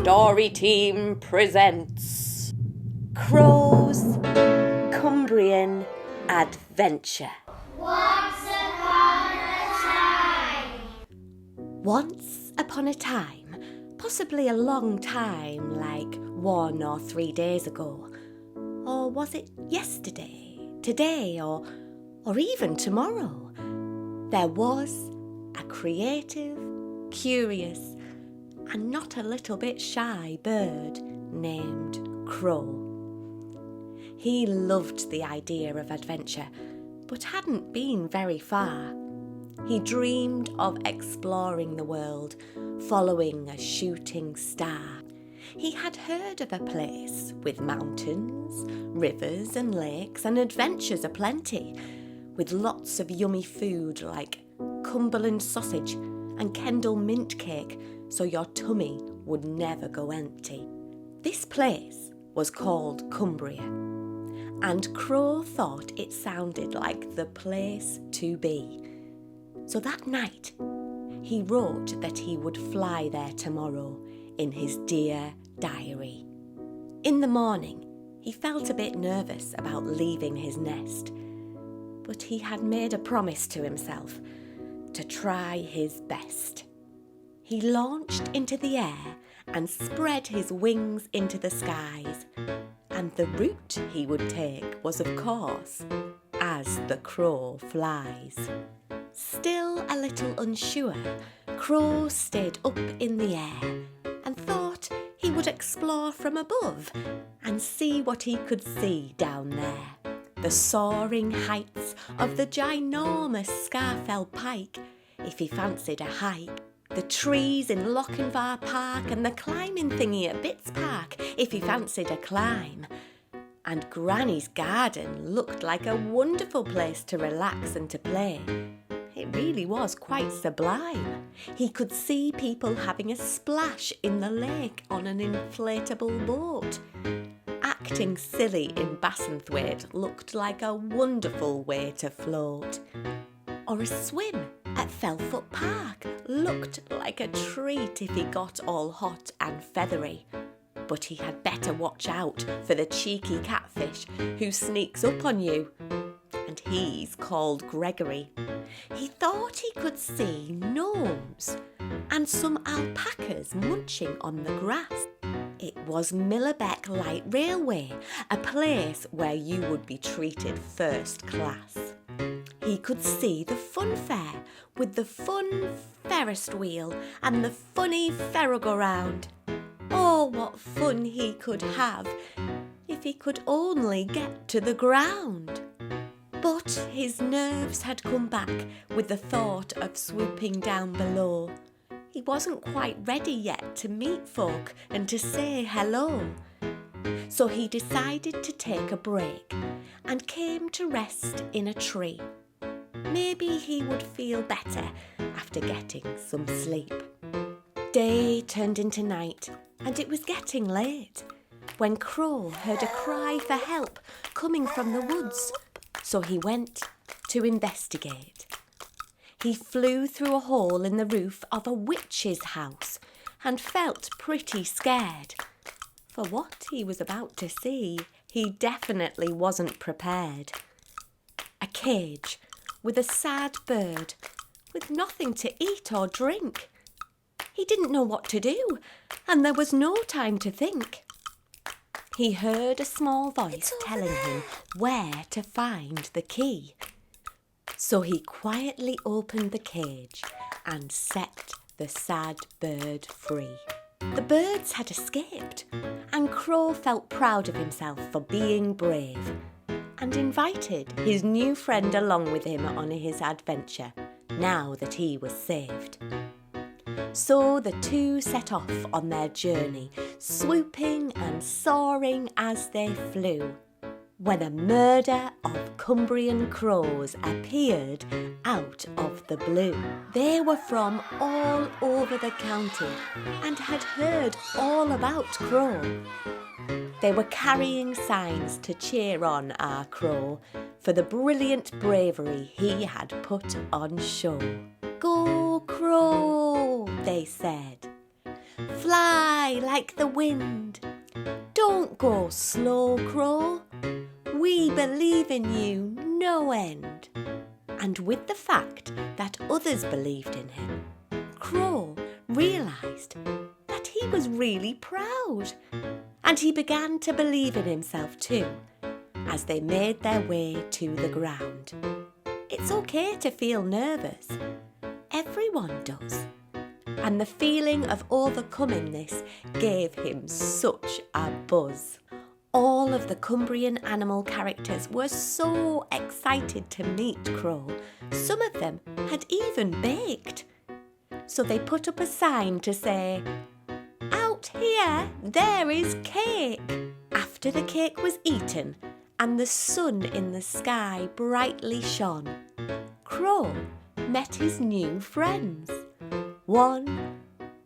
Story Team presents Crow's Cumbrian Adventure. Once upon a time, possibly a long time, like 1 or 3 days ago. Or was it yesterday, today, or even tomorrow? There was a creative, curious, and not a little bit shy bird named Crow. He loved the idea of adventure, but hadn't been very far. He dreamed of exploring the world, following a shooting star. He had heard of a place with mountains, rivers and lakes and adventures aplenty, with lots of yummy food like Cumberland sausage and Kendal mint cake, so your tummy would never go empty. This place was called Cumbria, and Crow thought it sounded like the place to be. So that night, he wrote that he would fly there tomorrow in his dear diary. In the morning, he felt a bit nervous about leaving his nest, but he had made a promise to himself to try his best. He launched into the air and spread his wings into the skies, and the route he would take was, of course, as the crow flies. Still a little unsure, Crow stayed up in the air and thought he would explore from above and see what he could see down there. The soaring heights of the ginormous Scafell Pike, if he fancied a hike. The trees in Lochinvar Park and the climbing thingy at Bitts Park, if he fancied a climb. And Granny's garden looked like a wonderful place to relax and to play. It really was quite sublime. He could see people having a splash in the lake on an inflatable boat. Acting silly in Bassenthwaite looked like a wonderful way to float. Or a swim at Fellfoot Park looked like a treat if he got all hot and feathery. But he had better watch out for the cheeky catfish who sneaks up on you. And he's called Gregory. He thought he could see gnomes and some alpacas munching on the grass. It was Millerbeck Light Railway, a place where you would be treated first class. He could see the fun fair with the fun Ferris wheel and the funny ferro-go-round. Oh, what fun he could have if he could only get to the ground. But his nerves had come back with the thought of swooping down below. He wasn't quite ready yet to meet folk and to say hello. So he decided to take a break and came to rest in a tree. Maybe he would feel better after getting some sleep. Day turned into night, and it was getting late when Crow heard a cry for help coming from the woods. So he went to investigate. He flew through a hole in the roof of a witch's house and felt pretty scared. For what he was about to see, he definitely wasn't prepared. A cage with a sad bird with nothing to eat or drink. He didn't know what to do, and there was no time to think. He heard a small voice telling him where to find the key. So he quietly opened the cage and set the sad bird free. The birds had escaped, and Crow felt proud of himself for being brave and invited his new friend along with him on his adventure, now that he was saved. So the two set off on their journey, swooping and soaring as they flew. when a murder of Cumbrian crows appeared out of the blue. They were from all over the county and had heard all about Crow. They were carrying signs to cheer on our Crow for the brilliant bravery he had put on show. "Go, Crow," they said. "Fly like the wind. Don't go slow, Crow. We believe in you no end." And with the fact that others believed in him, Crow realised that he was really proud. And he began to believe in himself too, as they made their way to the ground. It's okay to feel nervous. Everyone does. And the feeling of overcoming this gave him such a buzz. All of the Cumbrian animal characters were so excited to meet Crow. Some of them had even baked. So they put up a sign to say, "Out here, there is cake." After the cake was eaten and the sun in the sky brightly shone, Crow met his new friends, one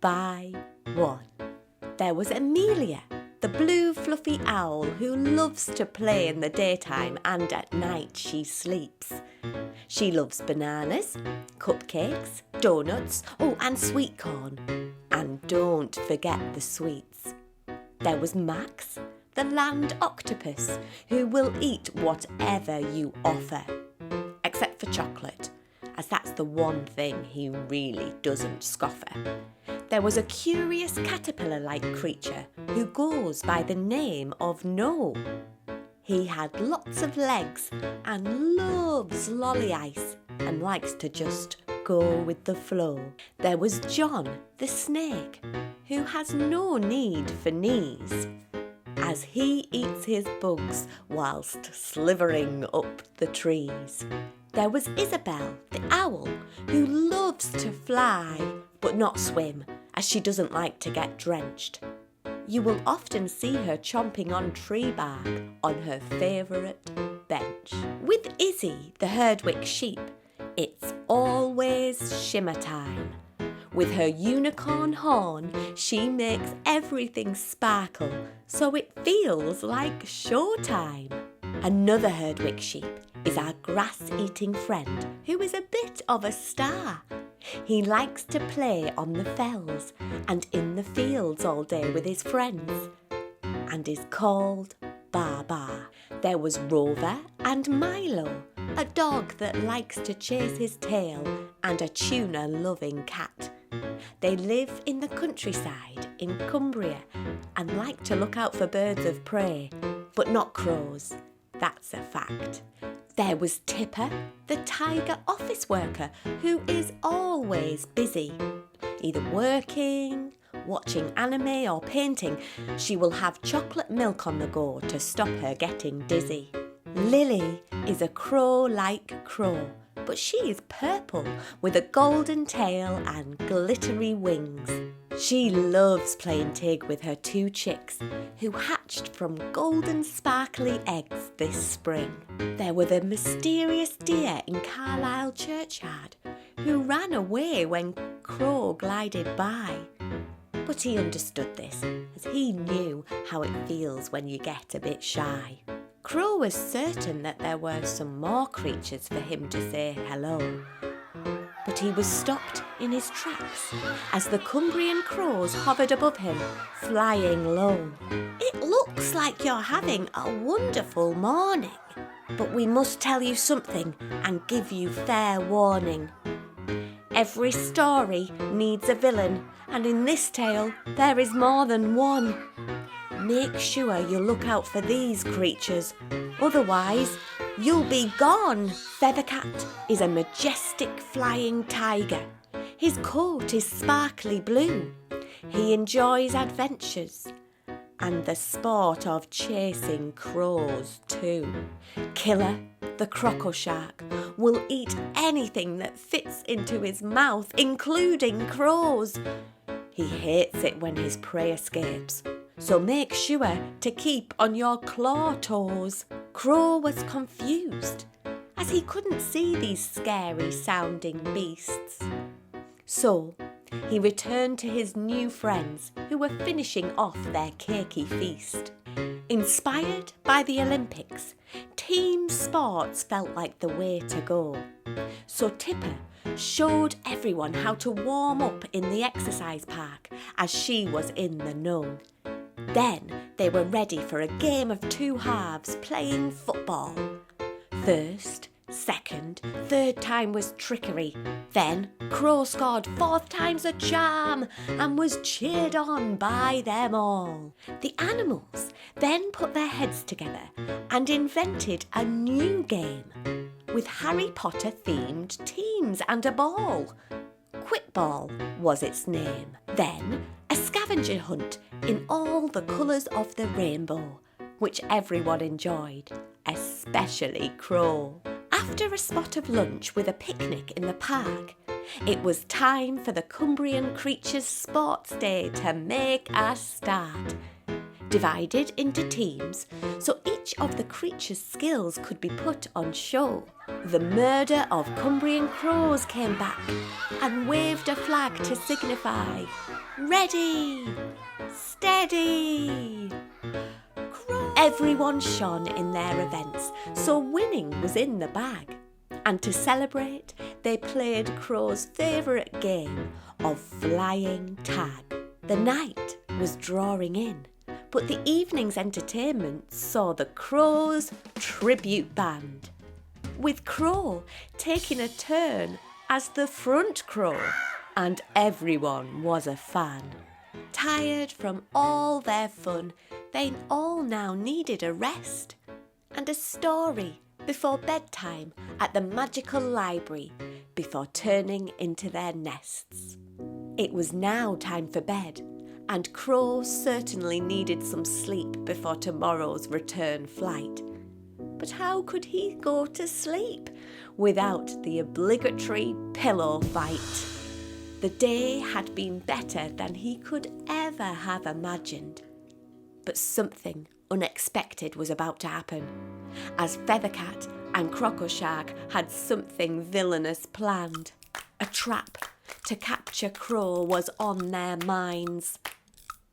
by one. There was Emilia, the blue fluffy owl who loves to play in the daytime and at night she sleeps. She loves bananas, cupcakes, donuts, and sweet corn. And don't forget the sweets. There was Max, the Land Octopus, who will eat whatever you offer, except for chocolate, as that's the one thing he really doesn't scoff at. There was a curious caterpillar-like creature who goes by the name of No. He had lots of legs and loves lolly ice and likes to just go with the flow. There was John, the snake, who has no need for knees, as he eats his bugs whilst slithering up the trees. There was Isabel, the owl, who loves to fly but not swim, as she doesn't like to get drenched. You will often see her chomping on tree bark on her favourite bench. With Izzy, the Herdwick sheep, it's always shimmer time. With her unicorn horn, she makes everything sparkle, so it feels like showtime. Another Herdwick sheep is our grass-eating friend, who is a bit of a star. He likes to play on the fells and in the fields all day with his friends, and is called Baba. There was Rover and Milo, a dog that likes to chase his tail, and a tuna-loving cat. They live in the countryside in Cumbria and like to look out for birds of prey, but not crows. That's a fact. There was Tipper, the tiger office worker, who is always busy, either working, watching anime or painting. She will have chocolate milk on the go to stop her getting dizzy. Lily is a crow-like crow, but she is purple with a golden tail and glittery wings. She loves playing tig with her 2 chicks, who hatched from golden sparkly eggs this spring. There were the mysterious deer in Carlisle churchyard, who ran away when Crow glided by. But he understood this, as he knew how it feels when you get a bit shy. Crow was certain that there were some more creatures for him to say hello. But he was stopped in his tracks as the Cumbrian crows hovered above him, flying low. "It looks like you're having a wonderful morning, but we must tell you something and give you fair warning. Every story needs a villain, and in this tale there is more than one. Make sure you look out for these creatures, otherwise you'll be gone." Feathercat is a majestic flying tiger. His coat is sparkly blue. He enjoys adventures and the sport of chasing crows too. Killer, the croco shark, will eat anything that fits into his mouth, including crows. He hates it when his prey escapes, so make sure to keep on your claw toes. Crow was confused, as he couldn't see these scary sounding beasts. So he returned to his new friends who were finishing off their cakey feast. Inspired by the Olympics, team sports felt like the way to go. So Tipper showed everyone how to warm up in the exercise park as she was in the know. Then they were ready for a game of two halves playing football. First, second, third time was trickery. Then Crow scored fourth time's a charm and was cheered on by them all. The animals then put their heads together and invented a new game with Harry Potter themed teams and a ball. Quickball was its name. Then a scavenger hunt in all the colours of the rainbow, which everyone enjoyed, especially Crow. After a spot of lunch with a picnic in the park, it was time for the Cumbrian Creatures Sports Day to make a start. Divided into teams so each of the creatures' skills could be put on show. The murder of Cumbrian crows came back and waved a flag to signify, "Ready, steady." Everyone shone in their events, so winning was in the bag. And to celebrate, they played Crow's favourite game of flying tag. The night was drawing in, but the evening's entertainment saw the Crow's tribute band, with Crow taking a turn as the front crow, and everyone was a fan. Tired from all their fun, they all now needed a rest and a story before bedtime at the magical library before turning into their nests. It was now time for bed, and Crow certainly needed some sleep before tomorrow's return flight. But how could he go to sleep without the obligatory pillow fight? The day had been better than he could ever have imagined. But something unexpected was about to happen, as Feathercat and Crocoshark had something villainous planned. A trap to capture Crow was on their minds.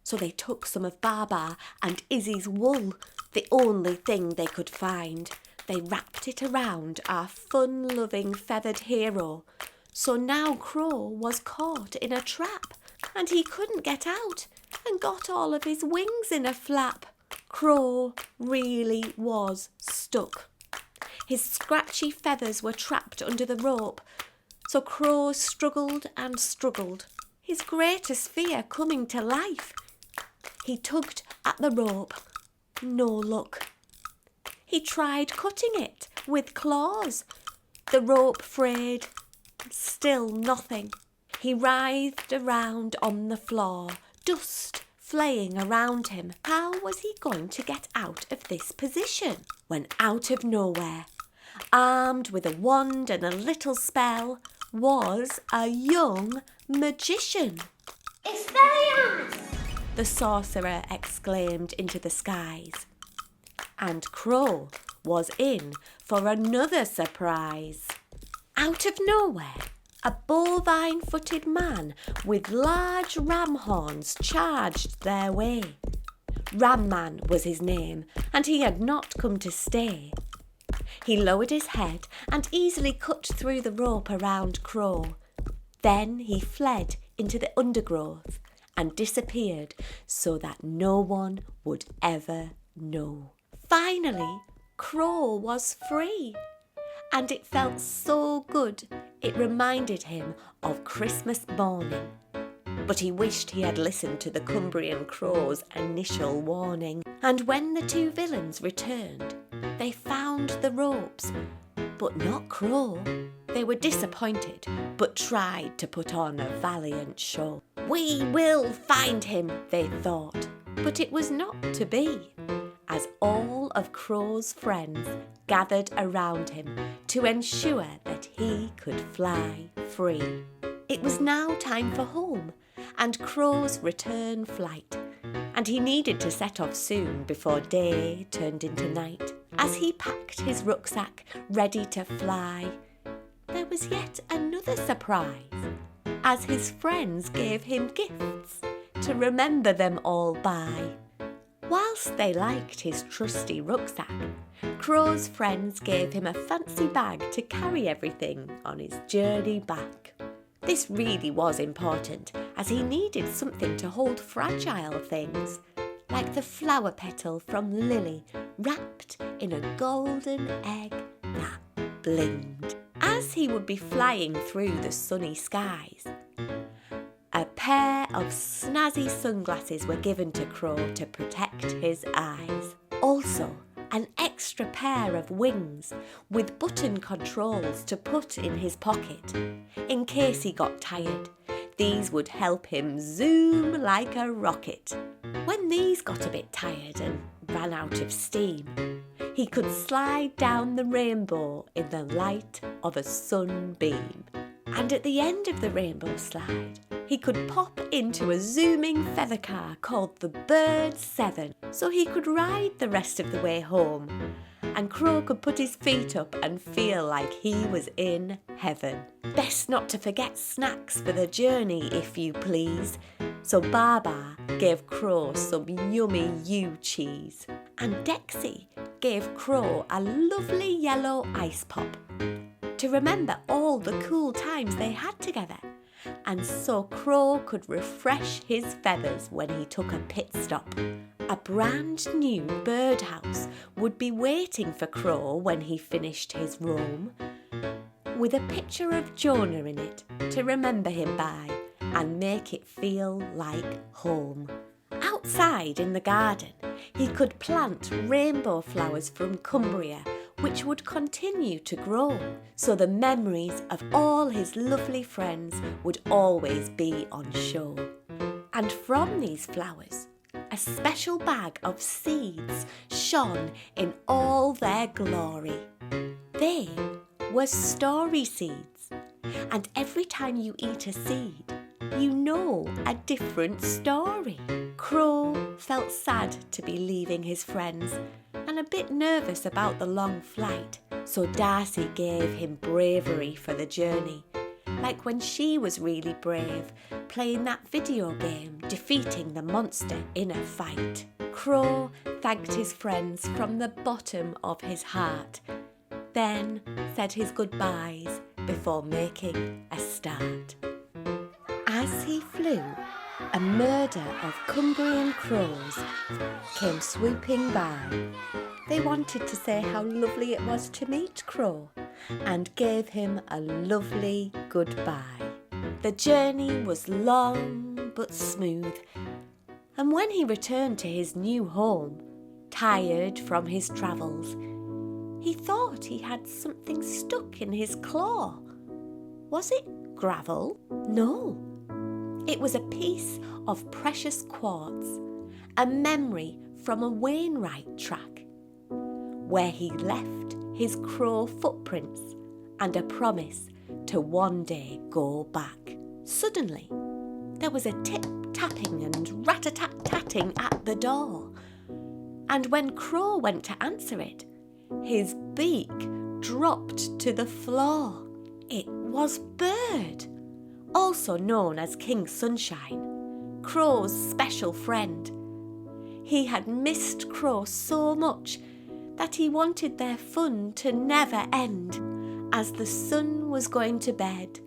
So they took some of Baba and Izzy's wool, the only thing they could find. They wrapped it around our fun-loving feathered hero. So now Crow was caught in a trap, and he couldn't get out and got all of his wings in a flap. Crow really was stuck. His scratchy feathers were trapped under the rope, so Crow struggled and struggled, his greatest fear coming to life. He tugged at the rope. No luck. He tried cutting it with claws. The rope frayed. Still nothing. He writhed around on the floor, dust flaying around him. How was he going to get out of this position? When out of nowhere, armed with a wand and a little spell, was a young magician. "Expelliarmus!" the sorcerer exclaimed into the skies. And Crow was in for another surprise. Out of nowhere, a bovine-footed man with large ram horns charged their way. Ram Man was his name, and he had not come to stay. He lowered his head and easily cut through the rope around Crow. Then he fled into the undergrowth and disappeared so that no one would ever know. Finally, Crow was free, and it felt so good it reminded him of Christmas morning. But he wished he had listened to the Cumbrian crow's initial warning. And when the two villains returned, they found the ropes, but not Crow. They were disappointed, but tried to put on a valiant show. "We will find him," they thought. But it was not to be, as all of Crow's friends gathered around him to ensure that he could fly free. It was now time for home and Crow's return flight, and he needed to set off soon before day turned into night. As he packed his rucksack ready to fly, there was yet another surprise, as his friends gave him gifts to remember them all by. Whilst they liked his trusty rucksack, Crow's friends gave him a fancy bag to carry everything on his journey back. This really was important, as he needed something to hold fragile things, like the flower petal from Lily wrapped in a golden egg that blinged. As he would be flying through the sunny skies, a pair of snazzy sunglasses were given to Crow to protect his eyes. Also, an extra pair of wings with button controls to put in his pocket in case he got tired. These would help him zoom like a rocket. When these got a bit tired and ran out of steam, he could slide down the rainbow in the light of a sunbeam. And at the end of the rainbow slide, he could pop into a zooming feather car called the Bird 7, so he could ride the rest of the way home. And Crow could put his feet up and feel like he was in heaven. Best not to forget snacks for the journey, if you please. So Baba gave Crow some yummy ewe cheese. And Dexy gave Crow a lovely yellow ice pop to remember all the cool times they had together. And so Crow could refresh his feathers when he took a pit stop. A brand new birdhouse would be waiting for Crow when he finished his roam, with a picture of Jonah in it to remember him by and make it feel like home. Outside in the garden, he could plant rainbow flowers from Cumbria, which would continue to grow, so the memories of all his lovely friends would always be on show. And from these flowers, a special bag of seeds shone in all their glory. They were story seeds, and every time you eat a seed, you know a different story. Crow felt sad to be leaving his friends and a bit nervous about the long flight, so Darcy gave him bravery for the journey, like when she was really brave, playing that video game, defeating the monster in a fight. Crow thanked his friends from the bottom of his heart, then said his goodbyes before making a start. As he flew, a murder of Cumbrian crows came swooping by. They wanted to say how lovely it was to meet Crow and gave him a lovely goodbye. The journey was long but smooth, and when he returned to his new home, tired from his travels, he thought he had something stuck in his claw. Was it gravel? No. It was a piece of precious quartz, a memory from a Wainwright track, where he left his crow footprints and a promise to one day go back. Suddenly, there was a tip-tapping and rat-a-tat-tatting at the door, and when Crow went to answer it, his beak dropped to the floor. It was Bird, also known as King Sunshine, Crow's special friend. He had missed Crow so much that he wanted their fun to never end, as the sun was going to bed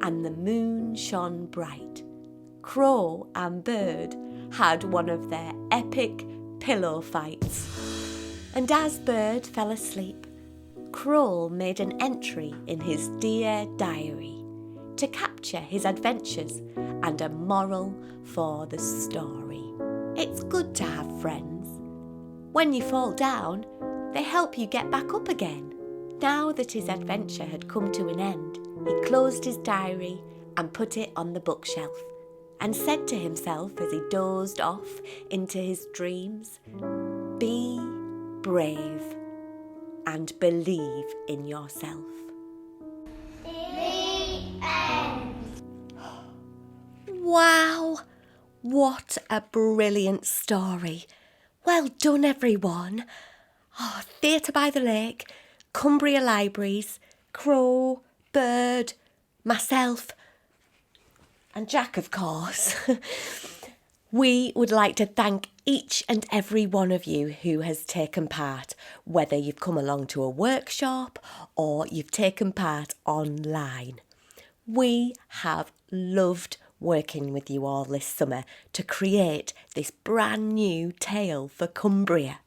and the moon shone bright. Crow and Bird had one of their epic pillow fights. And as Bird fell asleep, Crow made an entry in his dear diary to capture his adventures and a moral for the story. It's good to have friends. When you fall down, they help you get back up again. Now that his adventure had come to an end, he closed his diary and put it on the bookshelf and said to himself as he dozed off into his dreams, "Be brave and believe in yourself." Wow, what a brilliant story. Well done, everyone. Theatre by the Lake, Cumbria Libraries, Crow, Bird, myself, and Jack, of course. We would like to thank each and every one of you who has taken part, whether you've come along to a workshop or you've taken part online. We have loved working with you all this summer to create this brand new tale for Cumbria.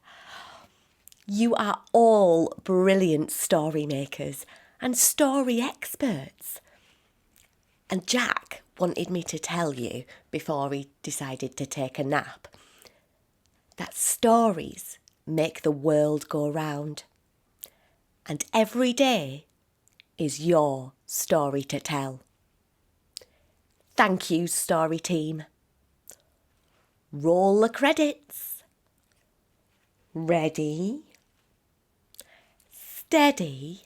You are all brilliant story makers and story experts. And Jack wanted me to tell you, before he decided to take a nap, that stories make the world go round. And every day is your story to tell. Thank you, story team. Roll the credits. Ready, steady,